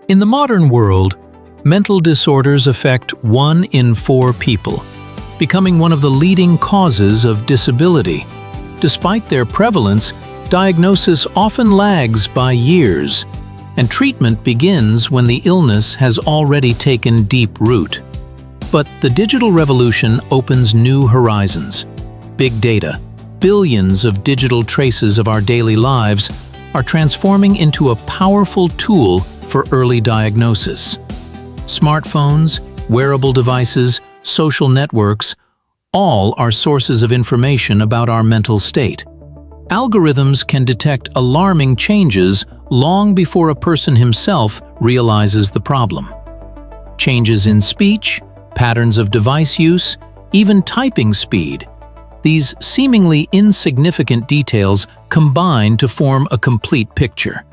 In the modern world, mental disorders affect 1 in 4 people, becoming one of the leading causes of disability. Despite their prevalence, diagnosis often lags by years, and treatment begins when the illness has already taken deep root. But the digital revolution opens new horizons. Big data, billions of digital traces of our daily lives, are transforming into a powerful tool for early diagnosis. Smartphones, wearable devices, social networks, all are sources of information about our mental state. Algorithms can detect alarming changes long before a person himself realizes the problem. Changes in speech, patterns of device use, even typing speed. These seemingly insignificant details combine to form a complete picture.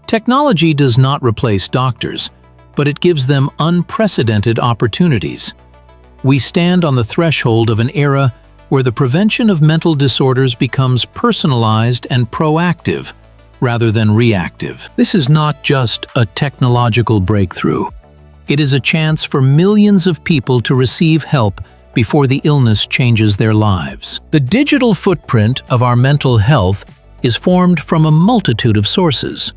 Technology does not replace doctors, but it gives them unprecedented opportunities. We stand on the threshold of an era where the prevention of mental disorders becomes personalized and proactive rather than reactive. This is not just a technological breakthrough. It is a chance for millions of people to receive help before the illness changes their lives. The digital footprint of our mental health is formed from a multitude of sources.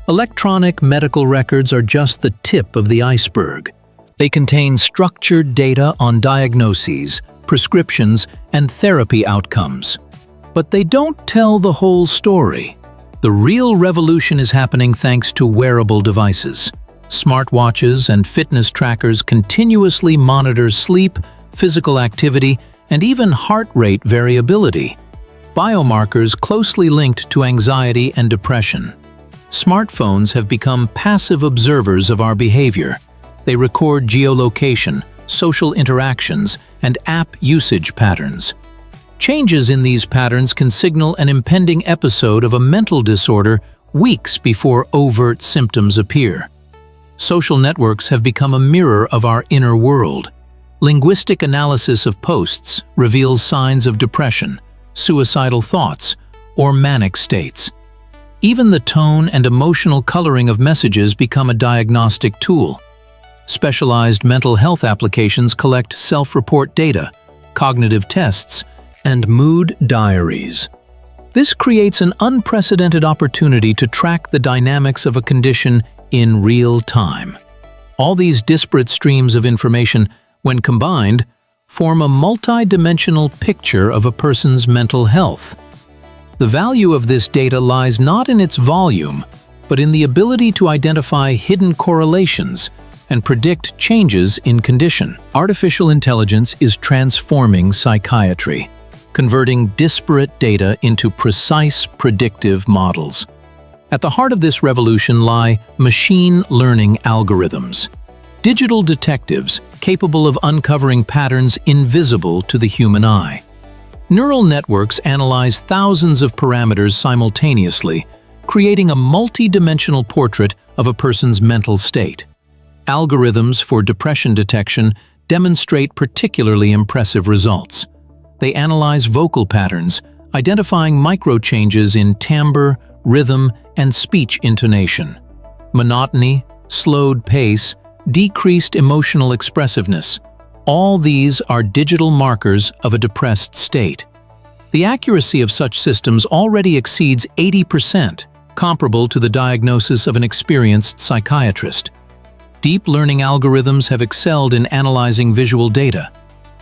Electronic medical records are just the tip of the iceberg. They contain structured data on diagnoses, prescriptions, and therapy outcomes. But they don't tell the whole story. The real revolution is happening thanks to wearable devices. Smartwatches and fitness trackers continuously monitor sleep, physical activity, and even heart rate variability. Biomarkers closely linked to anxiety and depression. Smartphones have become passive observers of our behavior. They record geolocation, social interactions, and app usage patterns. Changes in these patterns can signal an impending episode of a mental disorder weeks before overt symptoms appear. Social networks have become a mirror of our inner world. Linguistic analysis of posts reveals signs of depression, suicidal thoughts, or manic states. Even the tone and emotional coloring of messages become a diagnostic tool. Specialized mental health applications collect self-report data, cognitive tests, and mood diaries. This creates an unprecedented opportunity to track the dynamics of a condition in real time. All these disparate streams of information, when combined, form a multi-dimensional picture of a person's mental health. The value of this data lies not in its volume, but in the ability to identify hidden correlations and predict changes in condition. Artificial intelligence is transforming psychiatry, converting disparate data into precise predictive models. At the heart of this revolution lie machine learning algorithms, digital detectives capable of uncovering patterns invisible to the human eye. Neural networks analyze thousands of parameters simultaneously, creating a multi-dimensional portrait of a person's mental state. Algorithms for depression detection demonstrate particularly impressive results. They analyze vocal patterns, identifying micro-changes in timbre, rhythm, and speech intonation. Monotony, slowed pace, decreased emotional expressiveness. All these are digital markers of a depressed state. The accuracy of such systems already exceeds 80%, comparable to the diagnosis of an experienced psychiatrist. Deep learning algorithms have excelled in analyzing visual data.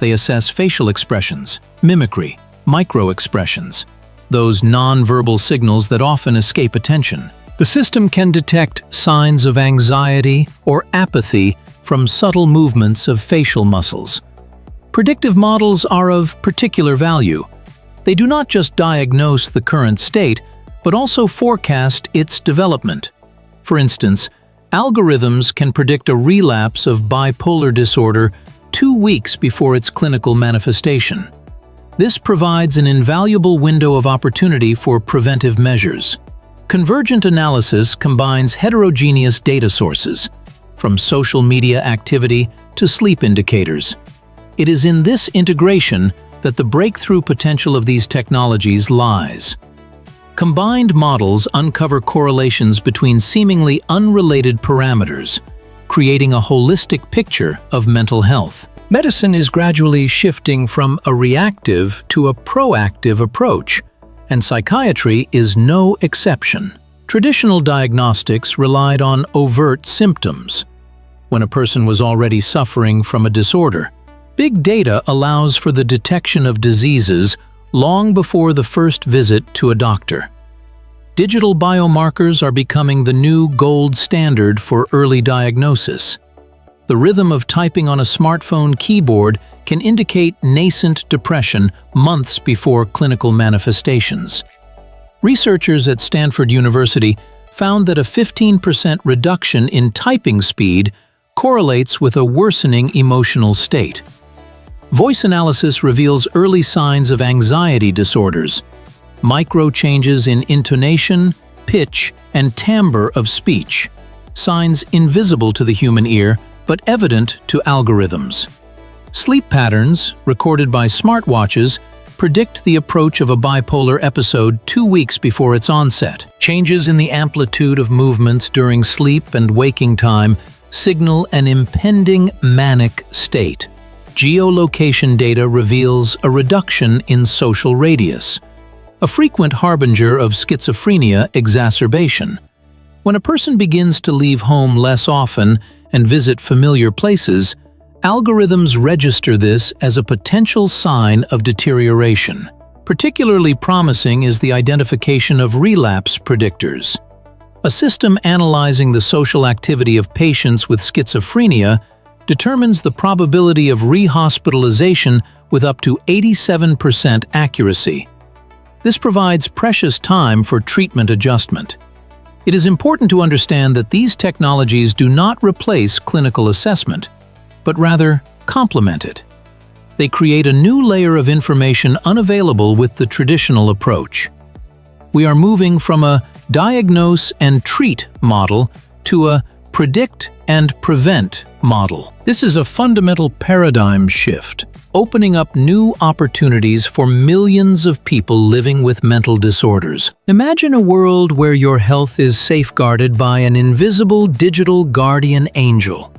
They assess facial expressions, mimicry, micro-expressions, those non-verbal signals that often escape attention. The system can detect signs of anxiety or apathy from subtle movements of facial muscles. Predictive models are of particular value. They do not just diagnose the current state, but also forecast its development. For instance, algorithms can predict a relapse of bipolar disorder 2 weeks before its clinical manifestation. This provides an invaluable window of opportunity for preventive measures. Convergent analysis combines heterogeneous data sources, from social media activity to sleep indicators. It is in this integration that the breakthrough potential of these technologies lies. Combined models uncover correlations between seemingly unrelated parameters, creating a holistic picture of mental health. Medicine is gradually shifting from a reactive to a proactive approach, and psychiatry is no exception. Traditional diagnostics relied on overt symptoms. When a person was already suffering from a disorder, big data allows for the detection of diseases long before the first visit to a doctor. Digital biomarkers are becoming the new gold standard for early diagnosis. The rhythm of typing on a smartphone keyboard can indicate nascent depression months before clinical manifestations. Researchers at Stanford University found that a 15% reduction in typing speed correlates with a worsening emotional state. Voice analysis reveals early signs of anxiety disorders, micro changes in intonation, pitch, and timbre of speech, signs invisible to the human ear but evident to algorithms. Sleep patterns, recorded by smartwatches, predict the approach of a bipolar episode 2 weeks before its onset. Changes in the amplitude of movements during sleep and waking time signal an impending manic state. Geolocation data reveals a reduction in social radius, a frequent harbinger of schizophrenia exacerbation. When a person begins to leave home less often and visit familiar places, algorithms register this as a potential sign of deterioration. Particularly promising is the identification of relapse predictors. A system analyzing the social activity of patients with schizophrenia determines the probability of rehospitalization with up to 87% accuracy. This provides precious time for treatment adjustment. It is important to understand that these technologies do not replace clinical assessment, but rather complement it. They create a new layer of information unavailable with the traditional approach. We are moving from a diagnose and treat model to a predict and prevent model. This is a fundamental paradigm shift, opening up new opportunities for millions of people living with mental disorders. Imagine a world where your health is safeguarded by an invisible digital guardian angel.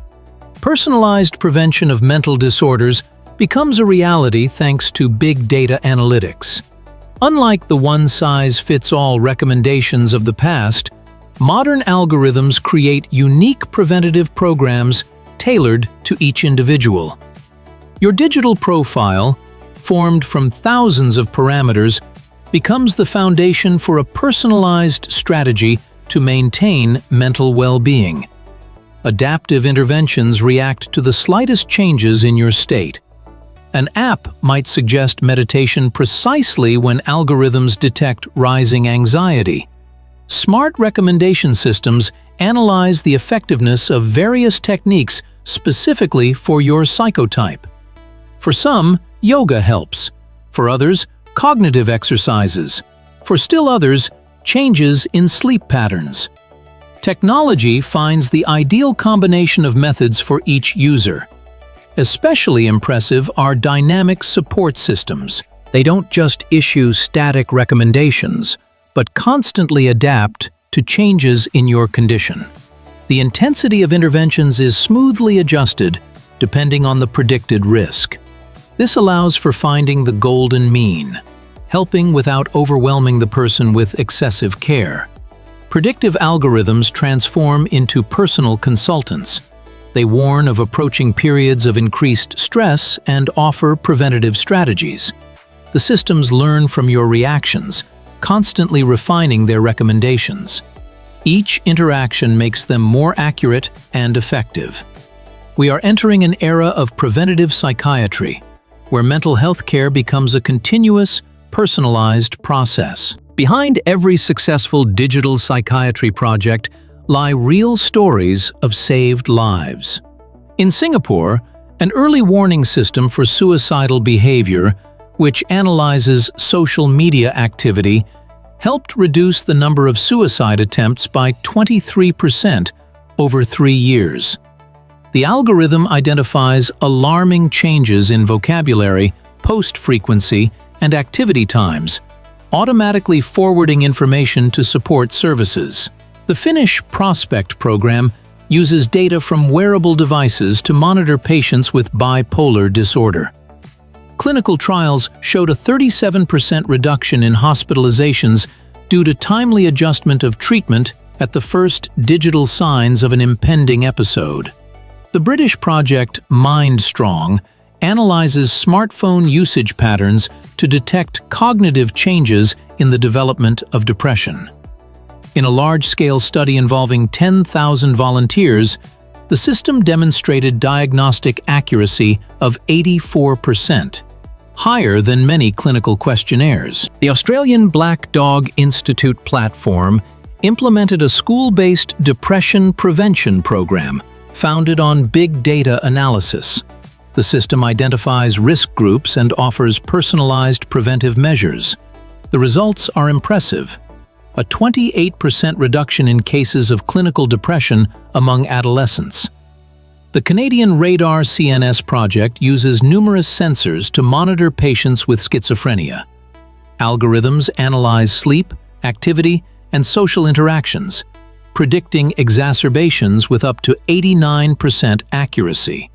Personalized prevention of mental disorders becomes a reality thanks to big data analytics. Unlike the one-size-fits-all recommendations of the past, modern algorithms create unique preventative programs tailored to each individual. Your digital profile, formed from thousands of parameters, becomes the foundation for a personalized strategy to maintain mental well-being. Adaptive interventions react to the slightest changes in your state. An app might suggest meditation precisely when algorithms detect rising anxiety. Smart recommendation systems analyze the effectiveness of various techniques specifically for your psychotype. For some, yoga helps. For others, cognitive exercises. For still others, changes in sleep patterns. Technology finds the ideal combination of methods for each user. Especially impressive are dynamic support systems. They don't just issue static recommendations, but constantly adapt to changes in your condition. The intensity of interventions is smoothly adjusted depending on the predicted risk. This allows for finding the golden mean, helping without overwhelming the person with excessive care. Predictive algorithms transform into personal consultants. They warn of approaching periods of increased stress and offer preventative strategies. The systems learn from your reactions, constantly refining their recommendations. Each interaction makes them more accurate and effective. We are entering an era of preventative psychiatry, where mental health care becomes a continuous, personalized process. Behind every successful digital psychiatry project lie real stories of saved lives. In Singapore, an early warning system for suicidal behavior, which analyzes social media activity, helped reduce the number of suicide attempts by 23% over 3 years. The algorithm identifies alarming changes in vocabulary, post frequency, and activity times, automatically forwarding information to support services. The Finnish Prospect program uses data from wearable devices to monitor patients with bipolar disorder. Clinical trials showed a 37% reduction in hospitalizations due to timely adjustment of treatment at the first digital signs of an impending episode. The British project MindStrong analyzes smartphone usage patterns to detect cognitive changes in the development of depression. In a large-scale study involving 10,000 volunteers, the system demonstrated diagnostic accuracy of 84%, higher than many clinical questionnaires. The Australian Black Dog Institute platform implemented a school-based depression prevention program founded on big data analysis. The system identifies risk groups and offers personalized preventive measures. The results are impressive. A 28% reduction in cases of clinical depression among adolescents. The Canadian Radar CNS project uses numerous sensors to monitor patients with schizophrenia. Algorithms analyze sleep, activity, and social interactions, predicting exacerbations with up to 89% accuracy.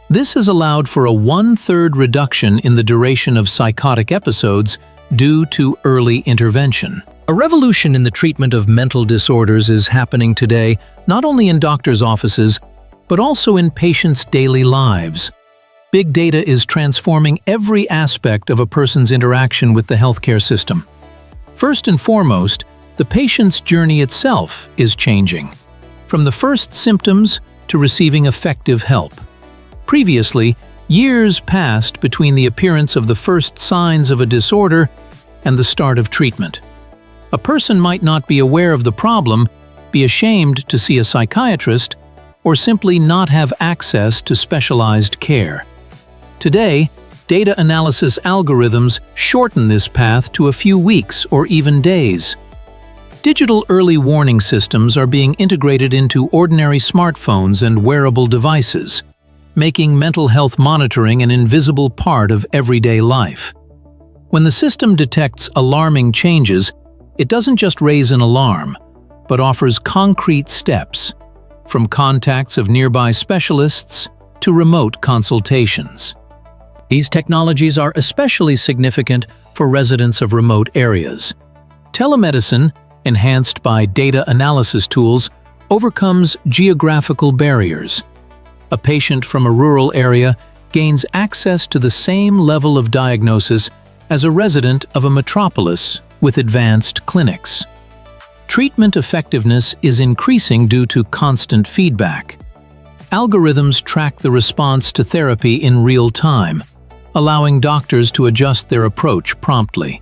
This has allowed for a 1/3 reduction in the duration of psychotic episodes due to early intervention. A revolution in the treatment of mental disorders is happening today, not only in doctors' offices, but also in patients' daily lives. Big data is transforming every aspect of a person's interaction with the healthcare system. First and foremost, the patient's journey itself is changing, from the first symptoms to receiving effective help. Previously, years passed between the appearance of the first signs of a disorder and the start of treatment. A person might not be aware of the problem, be ashamed to see a psychiatrist, or simply not have access to specialized care. Today, data analysis algorithms shorten this path to a few weeks or even days. Digital early warning systems are being integrated into ordinary smartphones and wearable devices, making mental health monitoring an invisible part of everyday life. When the system detects alarming changes, it doesn't just raise an alarm, but offers concrete steps, from contacts of nearby specialists to remote consultations. These technologies are especially significant for residents of remote areas. Telemedicine, enhanced by data analysis tools, overcomes geographical barriers. A patient from a rural area gains access to the same level of diagnosis as a resident of a metropolis with advanced clinics. Treatment effectiveness is increasing due to constant feedback. Algorithms track the response to therapy in real time, allowing doctors to adjust their approach promptly.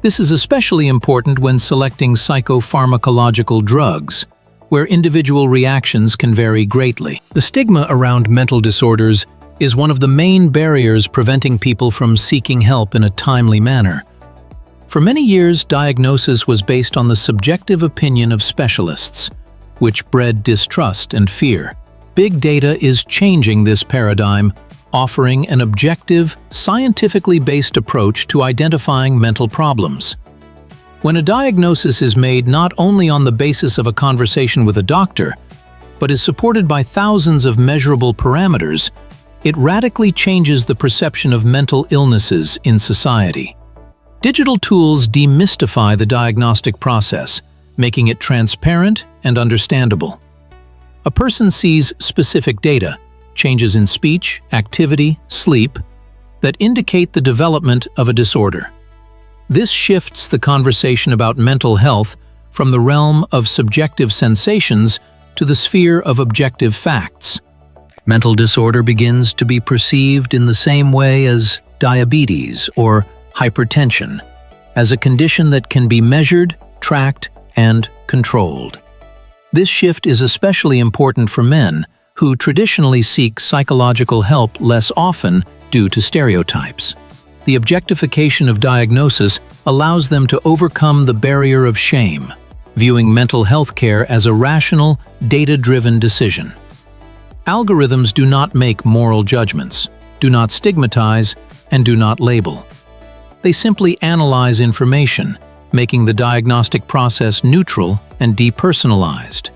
This is especially important when selecting psychopharmacological drugs, where individual reactions can vary greatly. The stigma around mental disorders is one of the main barriers preventing people from seeking help in a timely manner. For many years, diagnosis was based on the subjective opinion of specialists, which bred distrust and fear. Big data is changing this paradigm, offering an objective, scientifically based approach to identifying mental problems. When a diagnosis is made not only on the basis of a conversation with a doctor, but is supported by thousands of measurable parameters, it radically changes the perception of mental illnesses in society. Digital tools demystify the diagnostic process, making it transparent and understandable. A person sees specific data, changes in speech, activity, sleep, that indicate the development of a disorder. This shifts the conversation about mental health from the realm of subjective sensations to the sphere of objective facts. Mental disorder begins to be perceived in the same way as diabetes or hypertension, as a condition that can be measured, tracked, and controlled. This shift is especially important for men, who traditionally seek psychological help less often due to stereotypes. The objectification of diagnosis allows them to overcome the barrier of shame, viewing mental health care as a rational, data-driven decision. Algorithms do not make moral judgments, do not stigmatize, and do not label. They simply analyze information, making the diagnostic process neutral and depersonalized.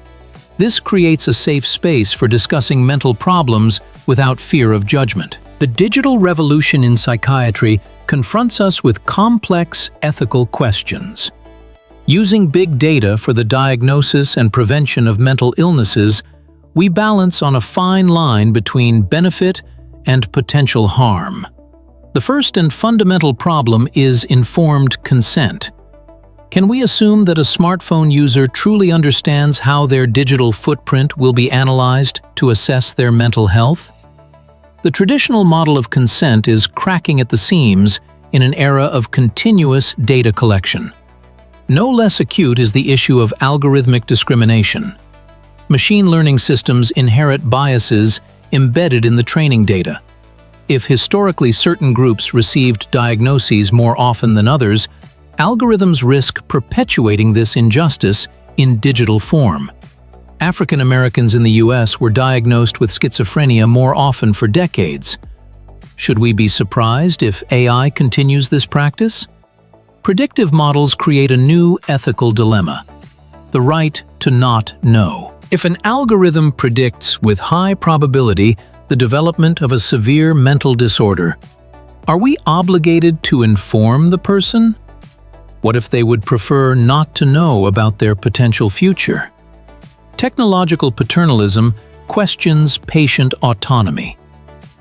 This creates a safe space for discussing mental problems without fear of judgment. The digital revolution in psychiatry confronts us with complex ethical questions. Using big data for the diagnosis and prevention of mental illnesses, we balance on a fine line between benefit and potential harm. The first and fundamental problem is informed consent. Can we assume that a smartphone user truly understands how their digital footprint will be analyzed to assess their mental health? The traditional model of consent is cracking at the seams in an era of continuous data collection. No less acute is the issue of algorithmic discrimination. Machine learning systems inherit biases embedded in the training data. If historically certain groups received diagnoses more often than others, algorithms risk perpetuating this injustice in digital form. African Americans in the US were diagnosed with schizophrenia more often for decades. Should we be surprised if AI continues this practice? Predictive models create a new ethical dilemma: the right to not know. If an algorithm predicts with high probability the development of a severe mental disorder, are we obligated to inform the person? What if they would prefer not to know about their potential future? Technological paternalism questions patient autonomy.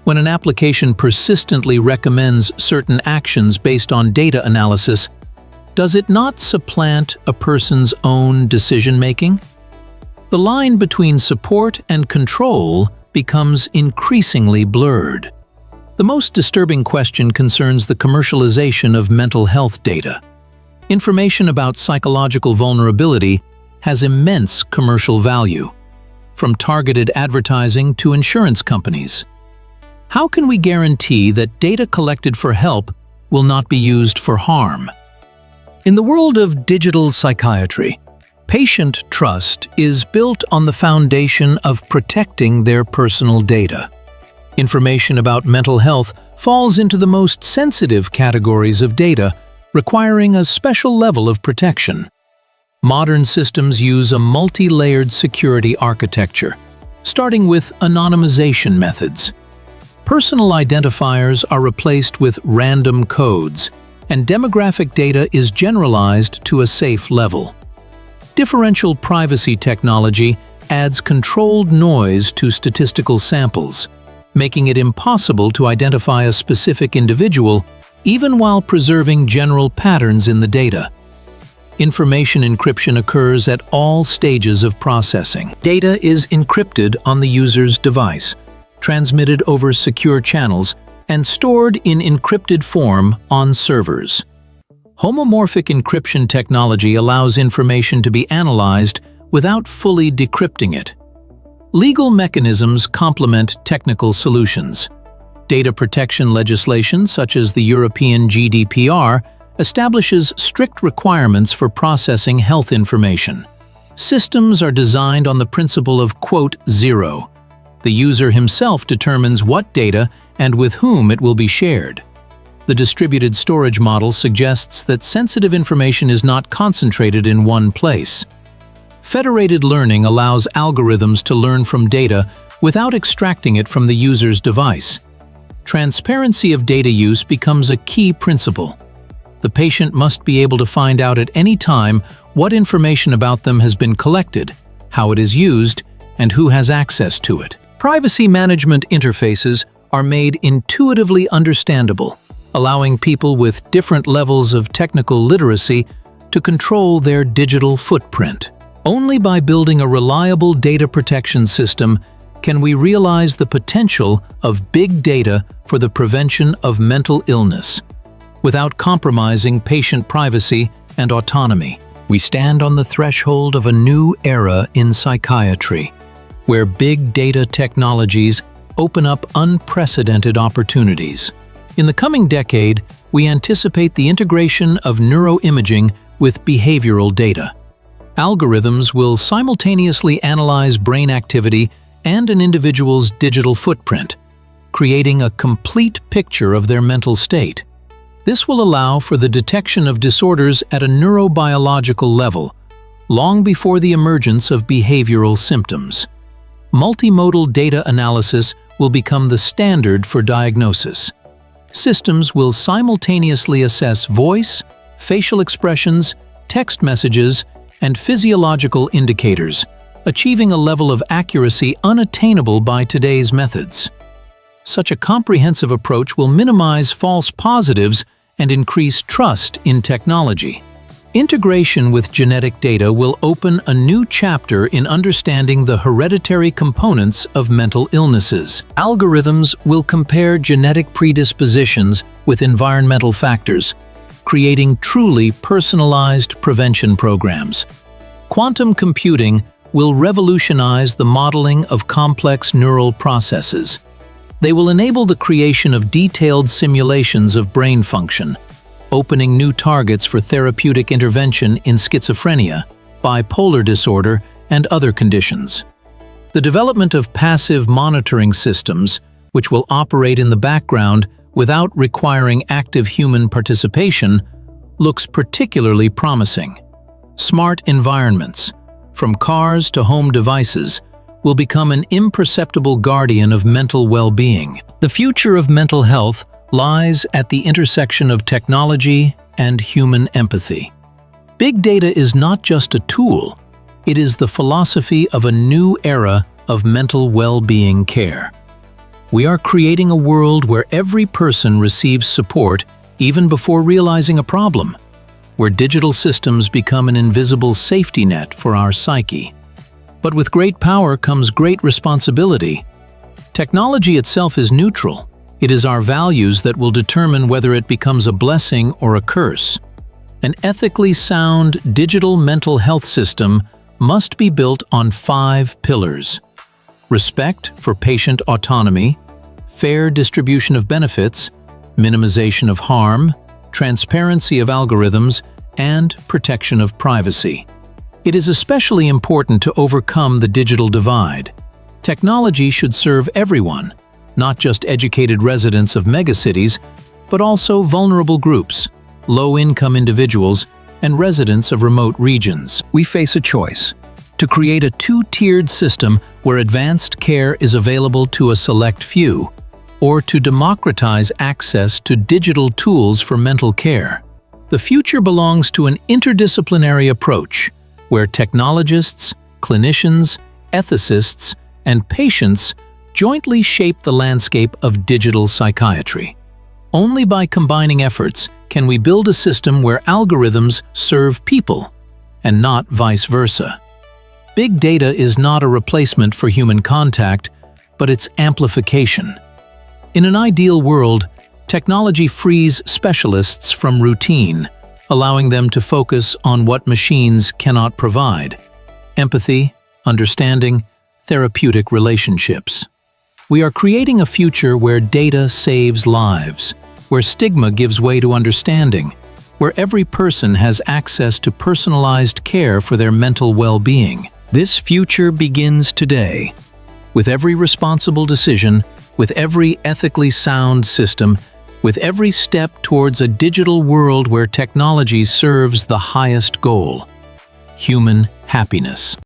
When an application persistently recommends certain actions based on data analysis, does it not supplant a person's own decision-making? The line between support and control becomes increasingly blurred. The most disturbing question concerns the commercialization of mental health data. Information about psychological vulnerability has immense commercial value, from targeted advertising to insurance companies. How can we guarantee that data collected for help will not be used for harm? In the world of digital psychiatry, patient trust is built on the foundation of protecting their personal data. Information about mental health falls into the most sensitive categories of data, requiring a special level of protection. Modern systems use a multi-layered security architecture, starting with anonymization methods. Personal identifiers are replaced with random codes, and demographic data is generalized to a safe level. Differential privacy technology adds controlled noise to statistical samples, making it impossible to identify a specific individual even while preserving general patterns in the data. Information encryption occurs at all stages of processing. Data is encrypted on the user's device, transmitted over secure channels, and stored in encrypted form on servers. Homomorphic encryption technology allows information to be analyzed without fully decrypting it. Legal mechanisms complement technical solutions. Data protection legislation, such as the European GDPR, establishes strict requirements for processing health information. Systems are designed on the principle of "zero." The user himself determines what data and with whom it will be shared. The distributed storage model suggests that sensitive information is not concentrated in one place. Federated learning allows algorithms to learn from data without extracting it from the user's device. Transparency of data use becomes a key principle. The patient must be able to find out at any time what information about them has been collected, how it is used, and who has access to it. Privacy management interfaces are made intuitively understandable, allowing people with different levels of technical literacy to control their digital footprint. Only by building a reliable data protection system can we realize the potential of big data for the prevention of mental illness, without compromising patient privacy and autonomy. We stand on the threshold of a new era in psychiatry, where big data technologies open up unprecedented opportunities. In the coming decade, we anticipate the integration of neuroimaging with behavioral data. Algorithms will simultaneously analyze brain activity and an individual's digital footprint, creating a complete picture of their mental state. This will allow for the detection of disorders at a neurobiological level, long before the emergence of behavioral symptoms. Multimodal data analysis will become the standard for diagnosis. Systems will simultaneously assess voice, facial expressions, text messages, and physiological indicators, achieving a level of accuracy unattainable by today's methods. Such a comprehensive approach will minimize false positives and increase trust in technology. Integration with genetic data will open a new chapter in understanding the hereditary components of mental illnesses. Algorithms will compare genetic predispositions with environmental factors, creating truly personalized prevention programs. Quantum computing will revolutionize the modeling of complex neural processes. They will enable the creation of detailed simulations of brain function, opening new targets for therapeutic intervention in schizophrenia, bipolar disorder, and other conditions. The development of passive monitoring systems, which will operate in the background without requiring active human participation, looks particularly promising. Smart environments, from cars to home devices, will become an imperceptible guardian of mental well-being. The future of mental health lies at the intersection of technology and human empathy. Big data is not just a tool, it is the philosophy of a new era of mental well-being care. We are creating a world where every person receives support even before realizing a problem, where digital systems become an invisible safety net for our psyche. But with great power comes great responsibility. Technology itself is neutral. It is our values that will determine whether it becomes a blessing or a curse. An ethically sound digital mental health system must be built on 5 pillars: respect for patient autonomy, fair distribution of benefits, minimization of harm, transparency of algorithms, and protection of privacy. It is especially important to overcome the digital divide. Technology should serve everyone, not just educated residents of megacities, but also vulnerable groups, low-income individuals, and residents of remote regions. We face a choice: to create a 2-tiered system where advanced care is available to a select few, or to democratize access to digital tools for mental care. The future belongs to an interdisciplinary approach, where technologists, clinicians, ethicists, and patients jointly shape the landscape of digital psychiatry. Only by combining efforts can we build a system where algorithms serve people, and not vice versa. Big data is not a replacement for human contact, but its amplification. In an ideal world, technology frees specialists from routine, allowing them to focus on what machines cannot provide: empathy, understanding, therapeutic relationships. We are creating a future where data saves lives, where stigma gives way to understanding, where every person has access to personalized care for their mental well-being. This future begins today. With every responsible decision, with every ethically sound system, with every step towards a digital world where technology serves the highest goal: human happiness.